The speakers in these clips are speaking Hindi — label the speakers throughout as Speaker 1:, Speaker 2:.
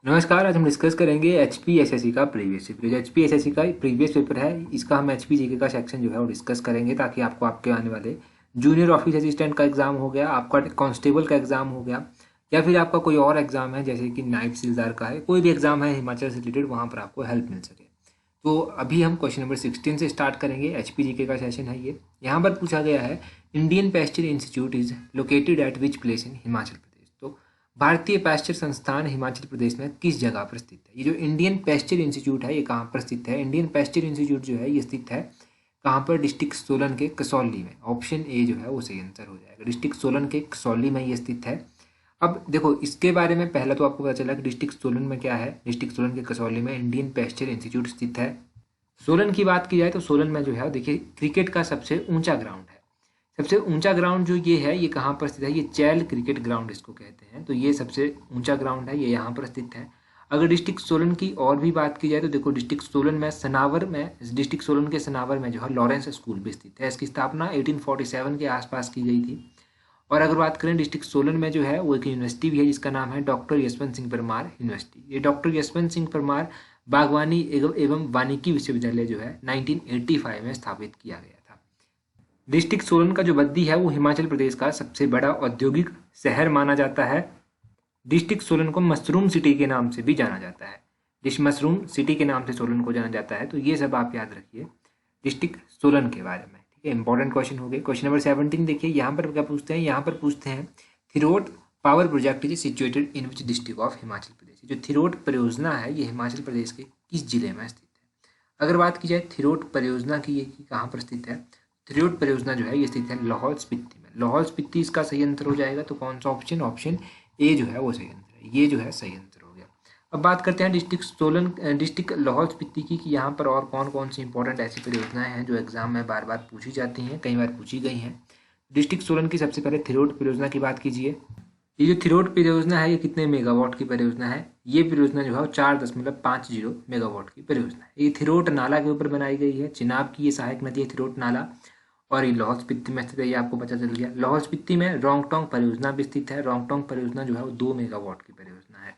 Speaker 1: नमस्कार। आज हम डिस्कस करेंगे एचपीएसएससी का प्रीवियस पेपर। जो एचपीएसएससी का प्रीवियस पेपर है इसका हम एचपीजीके का सेक्शन जो है वो डिस्कस करेंगे, ताकि आपको आपके आने वाले जूनियर ऑफिस असिस्टेंट का एग्जाम हो गया, आपका कांस्टेबल का एग्जाम हो गया, या फिर आपका कोई और एग्जाम है जैसे कि नायब तहसीलदार का है, कोई भी एग्जाम है हिमाचल से रिलेटेड, वहाँ पर आपको हेल्प मिल सके। तो अभी हम क्वेश्चन नंबर 16 से स्टार्ट करेंगे। एचपीजीके का सेशन है ये। यहाँ पर पूछा गया है, Indian pasture institute is located at which place in Himachal Pradesh. तो भारतीय पेस्चर संस्थान हिमाचल प्रदेश में किस जगह पर स्थित है? ये जो इंडियन पेस्चर इंस्टीट्यूट है ये कहाँ पर स्थित है? इंडियन पेस्चर इंस्टीट्यूट जो है ये स्थित है कहाँ पर? डिस्ट्रिक्ट सोलन के कसौली में। ऑप्शन ए जो है वो सही आंसर हो जाएगा। डिस्ट्रिक्ट सोलन के कसौली में ये स्थित है। अब देखो इसके बारे में पहला तो आपको पता चला कि डिस्ट्रिक्ट सोलन में क्या है। डिस्ट्रिक्ट सोलन के कसौली में इंडियन पेस्चर इंस्टीट्यूट स्थित है। सोलन की बात की जाए तो सोलन में जो है देखिए क्रिकेट का सबसे ऊंचा ग्राउंड है। सबसे ऊंचा ग्राउंड जो ये है ये कहाँ पर स्थित है? ये चैल क्रिकेट ग्राउंड इसको कहते हैं। तो ये सबसे ऊंचा ग्राउंड है, ये यहाँ पर स्थित है। अगर डिस्ट्रिक्ट सोलन की और भी बात की जाए तो देखो डिस्ट्रिक्ट सोलन में सनावर में, डिस्ट्रिक्ट सोलन के सनावर में जो है लॉरेंस स्कूल भी स्थित है। इसकी स्थापना 1847 के आसपास की गई थी। और अगर बात करें डिस्ट्रिक्ट सोलन में जो है वो एक यूनिवर्सिटी भी है जिसका नाम है डॉक्टर यशवंत सिंह परमार यूनिवर्सिटी। ये डॉक्टर यशवंत सिंह परमार बागवानी एवं वानिकी विश्वविद्यालय जो है 1985 में स्थापित किया गया था। डिस्ट्रिक्ट सोलन का जो बद्दी है वो हिमाचल प्रदेश का सबसे बड़ा औद्योगिक शहर माना जाता है। डिस्ट्रिक्ट सोलन को मशरूम सिटी के नाम से भी जाना जाता है। मशरूम सिटी के नाम से सोलन को जाना जाता है। तो ये सब आप याद रखिए डिस्ट्रिक्ट सोलन के बारे में। ठीक है, इंपॉर्टेंट क्वेश्चन हो गए। क्वेश्चन नंबर 17 देखिए, यहाँ पर क्या पूछते हैं? यहाँ पर पूछते हैं Thirot power project is situated in which district of Himachal Pradesh. जो थिरोट परियोजना है ये हिमाचल प्रदेश के किस जिले में स्थित है? अगर बात की जाए थिरोट परियोजना की, ये कहाँ पर स्थित है? थिरोट परियोजना जो है ये स्थित है लाहौल स्पीति में। लाहौल स्पीति इसका सही आंसर हो जाएगा। तो कौन सा ऑप्शन? ऑप्शन ए जो है वो सही आंसर है। ये जो है सही आंसर हो गया। अब बात करते हैं डिस्ट्रिक्ट सोलन, डिस्ट्रिक्ट लाहौल स्पीति की, कि यहाँ पर और कौन कौन सी इंपॉर्टेंट ऐसी परियोजनाएं हैं जो एग्जाम में बार बार पूछी जाती हैं, कई बार पूछी गई हैं। डिस्ट्रिक्ट सोलन की सबसे पहले थिरोट परियोजना की बात कीजिए। ये जो थिरोट परियोजना है ये कितने मेगावाट की परियोजना है? ये परियोजना जो है 4.50 मेगावाट की परियोजना है। ये थिरोट नाला के ऊपर बनाई गई है। चिनाब की ये सहायक नदी है थिरोट नाला, और ये लाहौल स्पीति में स्थित है। ये आपको पता चल गया। लाहौल स्पीति में रोंगटोंग परियोजना भी स्थित है। रोंगटोंग परियोजना जो है वो 2 मेगावाट की परियोजना है।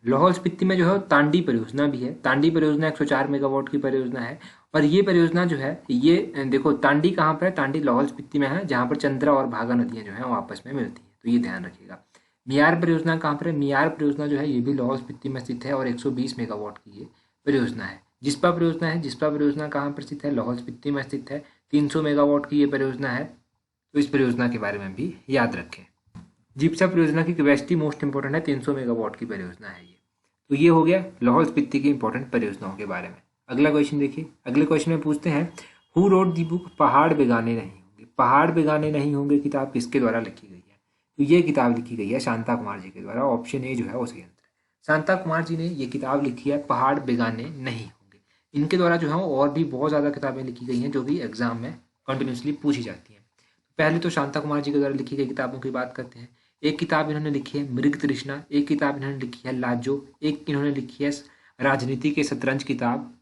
Speaker 1: लाहौल स्पीति में जो है तांडी परियोजना भी है। तांडी परियोजना 104 मेगावाट की परियोजना है। और ये परियोजना जो है ये देखो तांडी कहाँ पर है? तांडी लाहौल स्पीति में है, जहाँ पर चंद्रा और भागा नदियाँ जो है वो आपस में मिलती है। तो ये ध्यान रखिएगा। मियार परियोजना कहाँ पर है? मियार परियोजना जो है ये भी लाहौल स्पीति में स्थित है और 120 मेगावाट की ये परियोजना है। जिस्पा परियोजना है। जिस्पा परियोजना कहाँ पर स्थित है? लाहौल स्पीति में स्थित है। 300 मेगावाट की ये परियोजना है। तो इस परियोजना के बारे में भी याद रखें। जिप्सा परियोजना की कैपेसिटी मोस्ट इंपॉर्टेंट है, 300 मेगावाट की परियोजना है ये। तो ये हो गया लाहौल स्पीति की इंपॉर्टेंट परियोजनाओं के बारे में। अगला क्वेश्चन देखिए। अगले क्वेश्चन में पूछते हैं हु रोट दी बुक पहाड़ बेगाने नहीं होंगे। पहाड़ बेगाने नहीं होंगे किताब किसके द्वारा लिखी गई है? तो ये किताब लिखी गई है शांता कुमार जी के द्वारा। ऑप्शन ए जो है वो सही आंसर है। शांता कुमार जी ने ये किताब लिखी है पहाड़ बेगाने नहीं होंगे। इनके द्वारा जो है और भी बहुत ज़्यादा किताबें लिखी गई हैं जो भी एग्जाम में कंटिन्यूसली पूछी जाती हैं। पहले तो शांता कुमार जी के द्वारा लिखी गई किताबों की बात करते हैं। एक किताब इन्होंने लिखी है मृग तृष्णा, एक किताब इन्होंने लिखी है लाजो, एक इन्होंने लिखी है राजनीति के शतरंज किताब,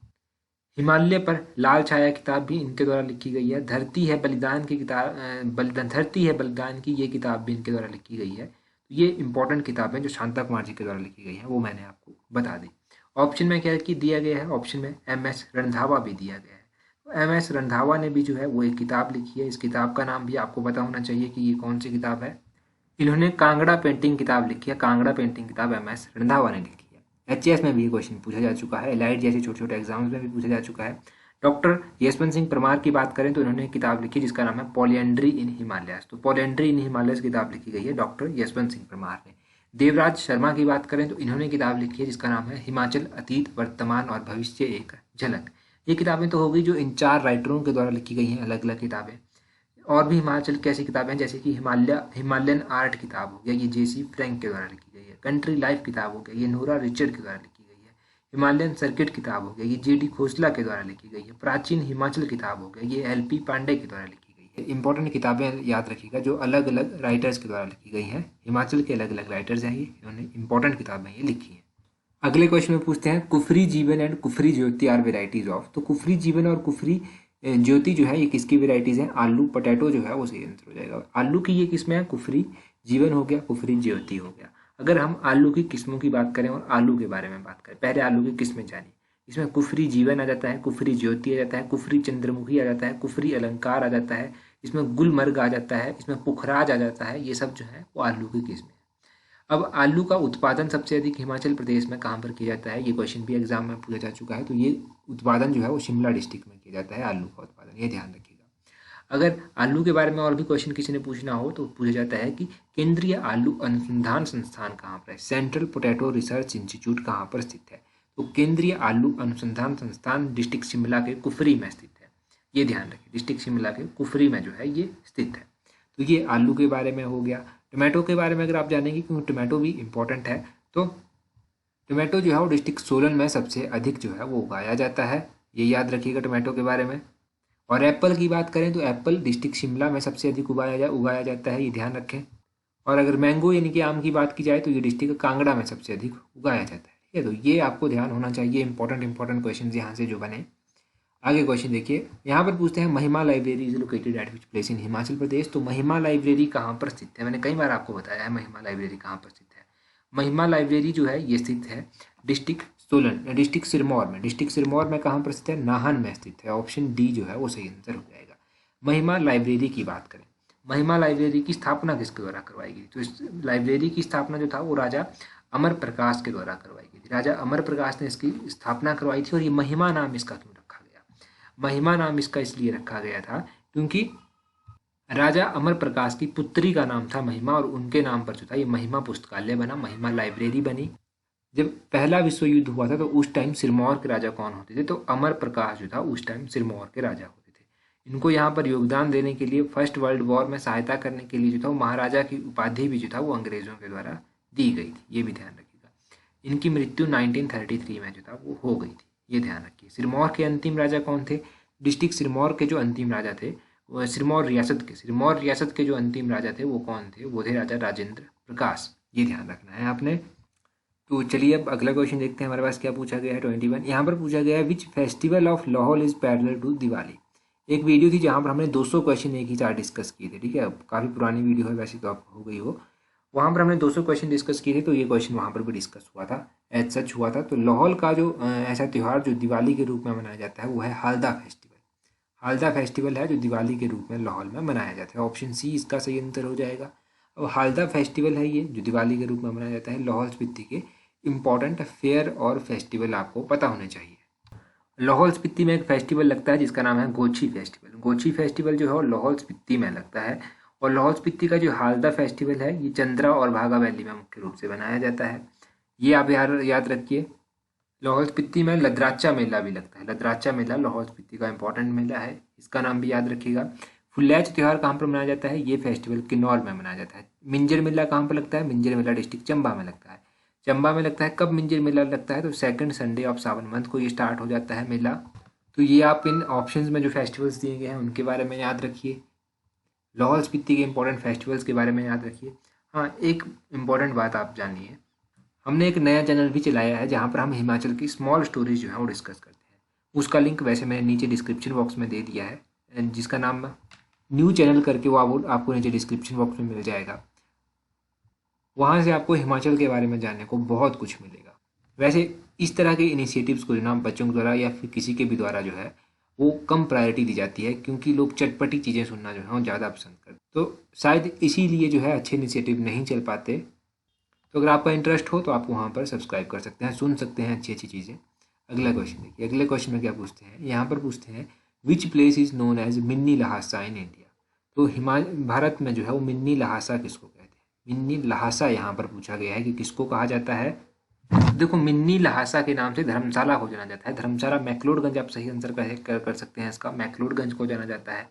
Speaker 1: हिमालय पर लाल छाया किताब भी इनके द्वारा लिखी गई है, धरती है बलिदान की किताब, धरती है बलिदान की ये किताब भी इनके द्वारा लिखी गई है। ये इंपॉर्टेंट किताबें जो शांता कुमार जी के द्वारा लिखी गई हैं वो मैंने आपको बता दी। ऑप्शन में क्या दिया गया है? ऑप्शन में MS रंधावा भी दिया गया है। तो MS रंधावा ने भी जो है वो एक किताब लिखी है। इस किताब का नाम भी आपको पता होना चाहिए कि ये कौन सी किताब है। इन्होंने कांगड़ा पेंटिंग किताब लिखी है। कांगड़ा पेंटिंग किताब MS रंधावा ने लिखी है। HS में भी ये क्वेश्चन पूछा जा चुका है। एलाइट जैसे छोटे छोटे एग्जाम्स में भी पूछा जा चुका है। डॉक्टर यशवंत सिंह परमार की बात करें तो इन्होंने एक किताब लिखी जिसका नाम है पॉलिएंड्री इन हिमालयस। तो पॉलिएंड्री इन हिमालयस किताब लिखी गई है डॉक्टर यशवंत सिंह परमार ने। देवराज शर्मा की बात करें तो इन्होंने किताब लिखी है जिसका नाम है हिमाचल अतीत वर्तमान और भविष्य एक झलक। ये किताबें तो हो गई जो इन 4 राइटरों के द्वारा लिखी गई हैं अलग अलग किताबें। और भी हिमाचल की ऐसी किताबें जैसे कि हिमालयन आर्ट किताब हो गया, ये JC फ्रैंक के द्वारा लिखी गई है। कंट्री लाइफ किताब हो गया, ये नोरा रिचर्ड के द्वारा लिखी गई है। हिमालयन सर्किट किताब हो गया, ये JD खोसला के द्वारा लिखी गई है। प्राचीन हिमाचल किताब हो गया, ये LP पांडे के द्वारा लिखी गई है। इंपॉर्टेंट किताबें याद रखिएगा जो अलग अलग राइटर्स के द्वारा लिखी गई हैं। हिमाचल के अलग अलग राइटर्स हैं, ये इन्होंने इंपॉर्टेंट किताबें ये लिखी हैं। अगले क्वेश्चन में पूछते हैं Kufri Jeevan and Kufri Jyoti are varieties of. तो कुफरी जीवन और कुफरी ज्योति जो है ये किसकी वेराइटीज हैं? आलू पटेटो जो है वो सही आंसर हो जाएगा। आलू की ये किस्में है, कुफरी जीवन हो गया, कुफरी ज्योति हो गया। अगर हम आलू की किस्मों की बात करें और आलू के बारे में बात करें, पहले आलू की किस्में जानिए। इसमें कुफरी जीवन आ जाता है, कुफरी ज्योति आ जाता है, कुफरी चंद्रमुखी आ जाता है, कुफरी अलंकार आ जाता है, इसमें गुलमर्ग आ जाता है, इसमें पुखराज आ जाता है। ये सब जो है वो आलू की किस्में। अब आलू का उत्पादन सबसे अधिक हिमाचल प्रदेश में कहाँ पर किया जाता है, ये क्वेश्चन भी एग्जाम में पूछा जा चुका है। तो ये उत्पादन जो है वो शिमला डिस्ट्रिक्ट में किया जाता है आलू का उत्पादन, ये ध्यान रखिएगा। अगर आलू के बारे में और भी क्वेश्चन किसी ने पूछना हो तो पूछा जाता है कि केंद्रीय आलू अनुसंधान संस्थान कहाँ पर है, सेंट्रल पोटैटो रिसर्च इंस्टीट्यूट कहाँ पर स्थित है। तो केंद्रीय आलू अनुसंधान संस्थान डिस्ट्रिक्ट शिमला के कुफरी में स्थित है, ये ध्यान रखिए, डिस्ट्रिक्ट शिमला के कुफरी में जो है ये स्थित है। तो ये आलू के बारे में हो गया। टोमेटो के बारे में अगर आप जानेंगे, क्योंकि टोमेटो भी इंपॉर्टेंट है, तो टोमेटो जो है वो डिस्ट्रिक्ट सोलन में सबसे अधिक जो है वो उगाया जाता है, ये याद रखिएगा टोमेटो के बारे में। और एप्पल की बात करें तो एप्पल डिस्ट्रिक्ट शिमला में सबसे अधिक उगाया जाता है, ये ध्यान रखें। और अगर मैंगो यानी कि आम की बात की जाए तो ये डिस्ट्रिक्ट कांगड़ा में सबसे अधिक उगाया जाता है, ठीक है। तो ये आपको ध्यान होना चाहिए, इंपॉर्टेंट क्वेश्चन यहाँ से जो बने। आगे क्वेश्चन देखिए, यहाँ पर पूछते हैं Mahima library is located at which place in Himachal Pradesh. तो महिमा लाइब्रेरी कहाँ पर स्थित है, मैंने कई बार आपको बताया है महिमा लाइब्रेरी कहाँ पर स्थित है। महिमा लाइब्रेरी जो है ये स्थित है डिस्ट्रिक्ट सोलन, डिस्ट्रिक्ट सिरमौर में। डिस्ट्रिक्ट सिरमौर में कहाँ पर स्थित है, नाहन में स्थित है। ऑप्शन डी जो है वो सही आंसर हो जाएगा। महिमा लाइब्रेरी की बात करें, महिमा लाइब्रेरी की स्थापना किसके द्वारा करवाई गई, तो इस लाइब्रेरी की स्थापना जो था वो राजा अमर प्रकाश के द्वारा करवाई गई थी। राजा अमर प्रकाश ने इसकी स्थापना करवाई थी। और ये महिमा नाम इसका क्यों रखा गया, महिमा नाम इसका इसलिए रखा गया था क्योंकि राजा अमर प्रकाश की पुत्री का नाम था महिमा, और उनके नाम पर जो था ये महिमा पुस्तकालय बना, महिमा लाइब्रेरी बनी। जब पहला विश्व युद्ध हुआ था तो उस टाइम सिरमौर के राजा कौन होते थे, तो अमर प्रकाश जो था उस टाइम सिरमौर के राजा होते थे। इनको यहाँ पर योगदान देने के लिए, फर्स्ट वर्ल्ड वॉर में सहायता करने के लिए जो था वो महाराजा की उपाधि भी जो था वो अंग्रेजों के द्वारा दी गई थी, ये भी ध्यान रखिएगा। इनकी मृत्यु 1933 में जो था वो हो गई थी, ये ध्यान रखिए। सिरमौर के अंतिम राजा कौन थे, डिस्ट्रिक्ट सिरमौर के जो अंतिम राजा थे, सिरमौर रियासत के जो अंतिम राजा थे वो कौन थे, वो थे राजा राजेंद्र प्रकाश, ये ध्यान रखना है आपने। तो चलिए अब अगला क्वेश्चन देखते हैं हमारे पास क्या पूछा गया है। 21 यहाँ पर पूछा गया है which festival of Lahaul is parallel to Diwali. एक वीडियो थी जहाँ पर हमने 200 क्वेश्चन एक ही साथ डिस्कस किए थे, ठीक है। काफ़ी पुरानी वीडियो है वैसे तो आप हो गई हो, वहाँ पर हमने 200 क्वेश्चन डिस्कस किए थे। तो ये क्वेश्चन वहाँ पर भी डिस्कस हुआ था, एज सच हुआ था। तो लाहौल का जो ऐसा त्यौहार जो दिवाली के रूप में मनाया जाता है वो है हालदा फेस्टिवल। हालदा फेस्टिवल है जो दिवाली के रूप में लाहौल में मनाया जाता है। ऑप्शन सी इसका सही आंसर हो जाएगा। अब हालदा फेस्टिवल है ये जो दिवाली के रूप में मनाया जाता है लाहौल स्पीति के इम्पॉर्टेंट फेयर और फेस्टिवल आपको पता होने चाहिए। लाहौल स्पीति में एक फेस्टिवल लगता है जिसका नाम है गोची फेस्टिवल। गोची फेस्टिवल जो है वो लाहौल स्पीति में लगता है। और लाहौल स्पीति का जो हालदा फेस्टिवल है ये चंद्रा और भागा वैली में मुख्य रूप से बनाया जाता है, ये आप याद रखिए। लाहौल स्पीति में लद्राचा मेला भी लगता है। लद्राचा मेला लाहौल स्पीति का इंपॉर्टेंट मेला है, इसका नाम भी याद रखिएगा। फुल्लैच त्यौहार कहाँ पर मनाया जाता है, ये फेस्टिवल किन्नौर में मनाया जाता है। मिंजर मेला कहाँ पर लगता है, मिंजर मेला डिस्ट्रिक्ट चंबा में लगता है। चंबा में लगता है। कब मिंजर मेला लगता है, तो सेकंड संडे ऑफ सावन मंथ को ये स्टार्ट हो जाता है मेला। तो ये आप इन ऑप्शंस में जो फेस्टिवल्स दिए गए हैं उनके बारे में याद रखिए। लाहौल स्पीति के इंपॉर्टेंट फेस्टिवल्स के बारे में याद रखिए। हाँ, एक इम्पॉर्टेंट बात आप जानिए, हमने एक नया चैनल भी चलाया है जहाँ पर हम हिमाचल की स्मॉल स्टोरीज जो है वो डिस्कस करते हैं। उसका लिंक वैसे मैंने नीचे डिस्क्रिप्शन बॉक्स में दे दिया है, जिसका नाम न्यू चैनल करके वो आपको नीचे डिस्क्रिप्शन बॉक्स में मिल जाएगा। वहाँ से आपको हिमाचल के बारे में जानने को बहुत कुछ मिलेगा। वैसे इस तरह के इनिशिएटिव्स को जो ना बच्चों के द्वारा या फिर किसी के भी द्वारा जो है वो कम प्रायोरिटी दी जाती है, क्योंकि लोग चटपटी चीज़ें सुनना जो है वो ज़्यादा पसंद करते, तो शायद इसीलिए जो है अच्छे इनिशिएटिव नहीं चल पाते। तो अगर आपका इंटरेस्ट हो तो आप वहाँ पर सब्सक्राइब कर सकते हैं, सुन सकते हैं अच्छी अच्छी चीज़ें। अगला क्वेश्चन देखिए, अगले क्वेश्चन में क्या पूछते हैं, यहाँ पर पूछते हैं which place is known as mini Lhasa in India. तो भारत में जो है वो मिन्नी लहासा किसको कहते हैं, मिन्नी लहासा यहाँ पर पूछा गया है कि किसको कहा जाता है। देखो, मिन्नी लहासा के नाम से धर्मशाला को जाना जाता है। धर्मशाला मैक्लोडगंज आप सही आंसर कर सकते हैं इसका, मैक्लोडगंज को जाना जाता है।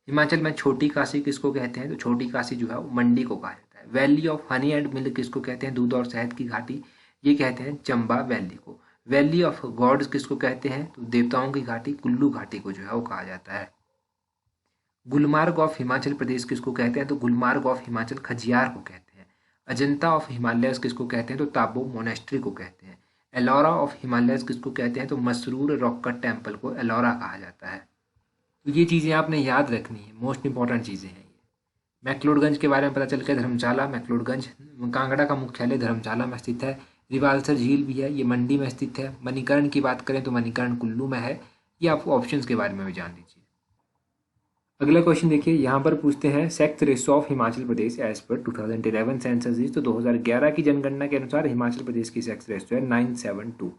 Speaker 1: हिमाचल में छोटी काशी किसको कहते हैं, तो छोटी काशी जो है वो मंडी को कहा जाता है। Valley of honey and milk किसको कहते हैं, दूध और शहद की घाटी, ये कहते हैं चंबा वैली को। वैली ऑफ गॉड्स किसको कहते हैं, तो देवताओं की घाटी कुल्लू घाटी को जो है वो कहा जाता है। गुलमार्ग ऑफ हिमाचल प्रदेश किसको कहते हैं, तो गुलमार्ग ऑफ हिमाचल खजियार को कहते हैं। अजंता ऑफ हिमालयस किसको कहते हैं, तो ताबो मोनेस्ट्री को कहते हैं। एलोरा ऑफ हिमालयस किसको कहते हैं, तो मसरूर रॉक कट टेम्पल को एलोरा कहा जाता है। तो ये चीज़ें आपने याद रखनी है, मोस्ट इंपॉर्टेंट चीज़ें हैं मैक्लोडगंज के बारे में पता चल गया, धर्मशाला मैक्लोडगंज। कांगड़ा का मुख्यालय धर्मशाला में स्थित है। रिवालसर झील भी है, ये मंडी में स्थित है। मणिकर्ण की बात करें तो मणिकर्ण कुल्लू में है। ये आप ऑप्शंस के बारे में भी जान लीजिए। अगला क्वेश्चन देखिए, यहाँ पर पूछते हैं sex ratio of Himachal Pradesh as per 2011 census is. तो 2011 की जनगणना के अनुसार हिमाचल प्रदेश की सेक्स रेशियो है 972।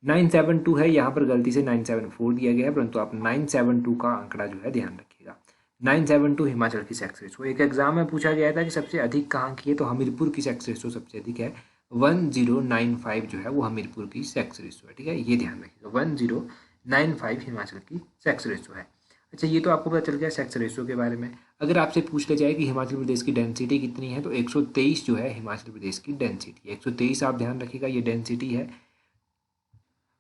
Speaker 1: 972 है, यहाँ पर गलती से 974 दिया गया है, परंतु आप 972 का आंकड़ा जो है ध्यान रखिएगा। 972 हिमाचल की सेक्स रेशियो। एक एग्जाम में पूछा गया था कि सबसे अधिक कहाँ की है, तो हमीरपुर की सेक्स रेशियो सबसे अधिक है। 1095 जो है वो हमीरपुर की सेक्स रेशियो है, ठीक है, ये ध्यान रखिएगा। 1095 हिमाचल की सेक्स रेशियो है। अच्छा, ये तो आपको पता चल गया सेक्स रेशियो के बारे में। अगर आपसे पूछ लिया जाए कि हिमाचल प्रदेश की डेंसिटी कितनी है, तो 123 जो है हिमाचल प्रदेश की डेंसिटी है। 123 आप ध्यान रखिएगा, ये डेंसिटी है।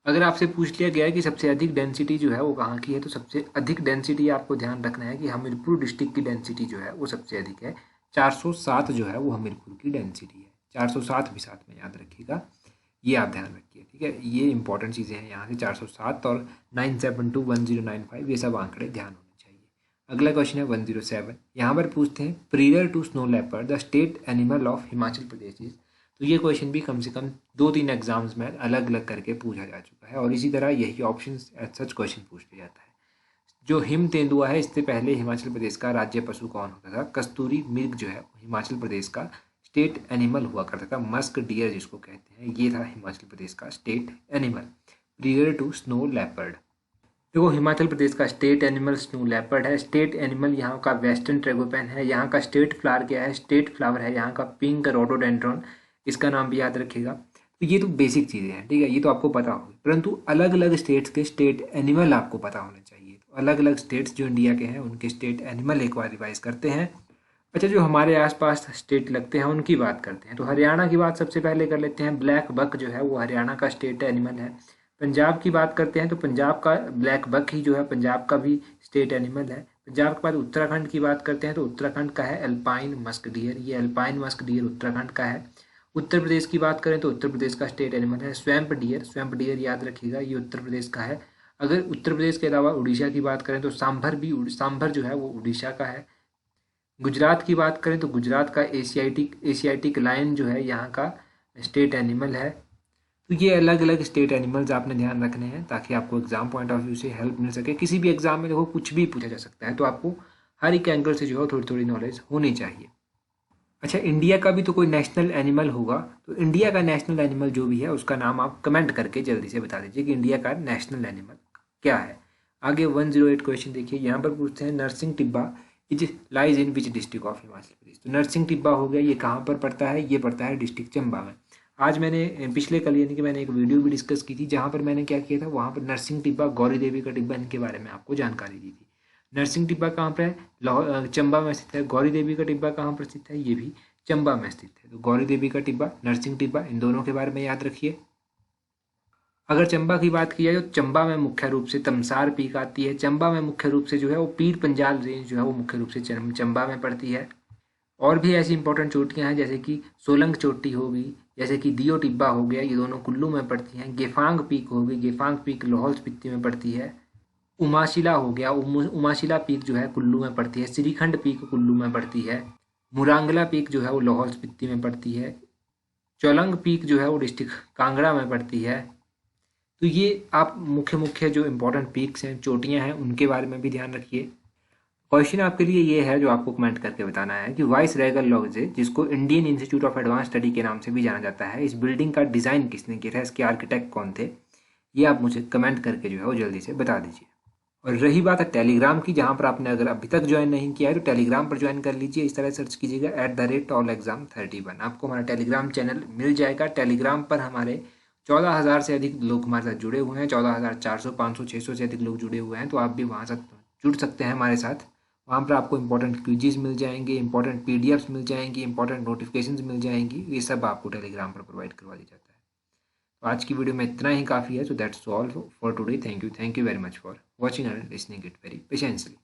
Speaker 1: अगर आपसे पूछ लिया गया है कि सबसे अधिक डेंसिटी जो है वो कहाँ की है, तो सबसे अधिक डेंसिटी आपको ध्यान रखना है कि हमीरपुर डिस्ट्रिक्ट की डेंसिटी जो है वो सबसे अधिक है। 407 जो है वो हमीरपुर की डेंसिटी है। 407 भी साथ में याद रखिएगा, ये आप ध्यान रखिए, ठीक है। ये इंपॉर्टेंट चीज़ें हैं यहाँ से। 407 और 972 1095 ये सब आंकड़े ध्यान होने चाहिए। अगला क्वेश्चन है 107। यहाँ पर पूछते हैं prior to snow leopard the state animal of Himachal Pradesh is. तो ये क्वेश्चन भी कम से कम 2-3 एग्जाम्स में अलग अलग करके पूछा जा चुका है, और इसी तरह यही ऑप्शन सच क्वेश्चन पूछ लिया जाता है। जो हिम तेंदुआ है, इससे पहले हिमाचल प्रदेश का राज्य पशु कौन होता था? कस्तूरी मृग जो है हिमाचल प्रदेश का स्टेट एनिमल हुआ करता था। मस्क डियर जिसको कहते हैं, ये था हिमाचल प्रदेश का state animal prior to snow leopard. देखो, हिमाचल प्रदेश का स्टेट एनिमल स्नो लेपर्ड है। स्टेट एनिमल यहाँ का वेस्टर्न ट्रेगोपैन है। यहाँ का स्टेट फ्लावर क्या है? स्टेट फ्लावर है यहाँ का पिंक रोडोडेंड्रॉन, इसका नाम भी याद रखिएगा। तो ये तो बेसिक चीज़ें हैं, ठीक है, ये तो आपको पता होगी, परंतु अलग अलग स्टेट्स के स्टेट एनिमल आपको पता होने चाहिए। तो अलग अलग स्टेट्स जो इंडिया के हैं उनके स्टेट एनिमल एक बार रिवाइज करते हैं। अच्छा, जो हमारे आसपास स्टेट लगते हैं उनकी बात करते हैं। तो हरियाणा की बात सबसे पहले कर लेते हैं। ब्लैक बक जो है वो हरियाणा का स्टेट एनिमल है। पंजाब की बात करते हैं तो पंजाब का ब्लैक बक ही जो है पंजाब का भी स्टेट एनिमल है। पंजाब के बाद उत्तराखंड की बात करते हैं तो उत्तराखंड का है एल्पाइन मस्क डियर, ये एल्पाइन मस्क डियर उत्तराखंड का है। उत्तर प्रदेश की बात करें तो उत्तर प्रदेश का स्टेट एनिमल है स्वैम्प डियर। स्वैम्प डियर याद रखिएगा, ये उत्तर प्रदेश का है। अगर उत्तर प्रदेश के अलावा उड़ीसा की बात करें तो सांभर जो है वो उड़ीसा का है। गुजरात की बात करें तो गुजरात का एशियाटिक लायन जो है यहाँ का स्टेट एनिमल है। तो ये अलग अलग स्टेट एनिमल्स आपने ध्यान रखने हैं ताकि आपको एग्जाम पॉइंट ऑफ व्यू से हेल्प मिल सके। किसी भी एग्जाम में देखो कुछ भी पूछा जा सकता है, तो आपको हर एक एंगल से जो है थोड़ी थोड़ी नॉलेज होनी चाहिए। अच्छा, इंडिया का भी तो कोई नेशनल एनिमल होगा, तो इंडिया का नेशनल एनिमल जो भी है उसका नाम आप कमेंट करके जल्दी से बता दीजिए कि इंडिया का नेशनल एनिमल क्या है। आगे 108 क्वेश्चन देखिए, यहाँ पर पूछते हैं Narsingh Tibba is lies in which district of Himachal Pradesh. तो नरसिंह टिब्बा हो गया, ये कहाँ पर पड़ता है? ये पड़ता है डिस्ट्रिक्ट चंबा में। आज मैंने पिछले कल यानी कि मैंने एक वीडियो भी डिस्कस की थी जहाँ पर मैंने क्या किया था, वहाँ पर नरसिंह टिब्बा, गौरी देवी का टिब्बा, इनके बारे में आपको जानकारी दी थी। नरसिंह टिब्बा कहाँ पर है? लाहौर चंबा में स्थित है। गौरी देवी का टिब्बा कहाँ पर स्थित है? ये भी चंबा में स्थित है। तो गौरी देवी का टिब्बा, नरसिंह टिब्बा, इन दोनों के बारे में याद रखिए। अगर चंबा की बात की जाए तो चंबा में मुख्य रूप से तमसार पीक आती है। चंबा में मुख्य रूप से जो है वो पीर पंजाल रेंज जो है वो मुख्य रूप से चंबा में पड़ती है। और भी ऐसी इंपॉर्टेंट चोटियां हैं जैसे कि सोलंग चोटी होगी, जैसे कि दियो टिब्बा हो गया, ये दोनों कुल्लू में पड़ती हैं। गेफांग पीक होगी, गेफांग पीक लाहौल स्पीति में पड़ती है। उमाशिला हो गया, उमाशिला पीक जो है कुल्लू में पड़ती है। श्रीखंड पीक कुल्लू में पड़ती है। मुरांगला पीक जो है वो लाहौल स्पीति में पड़ती है। चोलंग पीक जो है वो डिस्ट्रिक्ट कांगड़ा में पड़ती है। तो ये आप मुख्य जो इंपॉर्टेंट पीक्स हैं, चोटियां हैं, उनके बारे में भी ध्यान रखिए। क्वेश्चन आपके लिए ये है जो आपको कमेंट करके बताना है कि वाइस रेगल लॉन्जे, जिसको Indian institute of advance study के नाम से भी जाना जाता है, इस बिल्डिंग का डिज़ाइन किसने किया था? इसके आर्किटेक्ट कौन थे? ये आप मुझे कमेंट करके जो है वो जल्दी से बता दीजिए। और रही बात है टेलीग्राम की, जहाँ पर आपने अगर अभी तक ज्वाइन नहीं किया है तो टेलीग्राम पर ज्वाइन कर लीजिए। इस तरह सर्च कीजिएगा @allexam31, आपको हमारा टेलीग्राम चैनल मिल जाएगा। टेलीग्राम पर हमारे 14,000 से अधिक लोग हमारे साथ जुड़े हुए हैं। 14,400, 500, 600 से अधिक लोग जुड़े हुए हैं, तो आप भी वहाँ से जुड़ सकते हैं हमारे साथ। वहाँ पर आपको इंपॉर्टेंट क्विज़ मिल जाएंगे, इंपॉर्टेंट PDFs मिल जाएंगी, इंपॉर्टेंट नोटिफिकेशंस मिल जाएंगी। ये सब आपको टेलीग्राम पर प्रोवाइड करवा दिया जाता है। तो आज की वीडियो में इतना ही काफ़ी है। So that's all for today. Thank you very much for watching and listening it very patiently.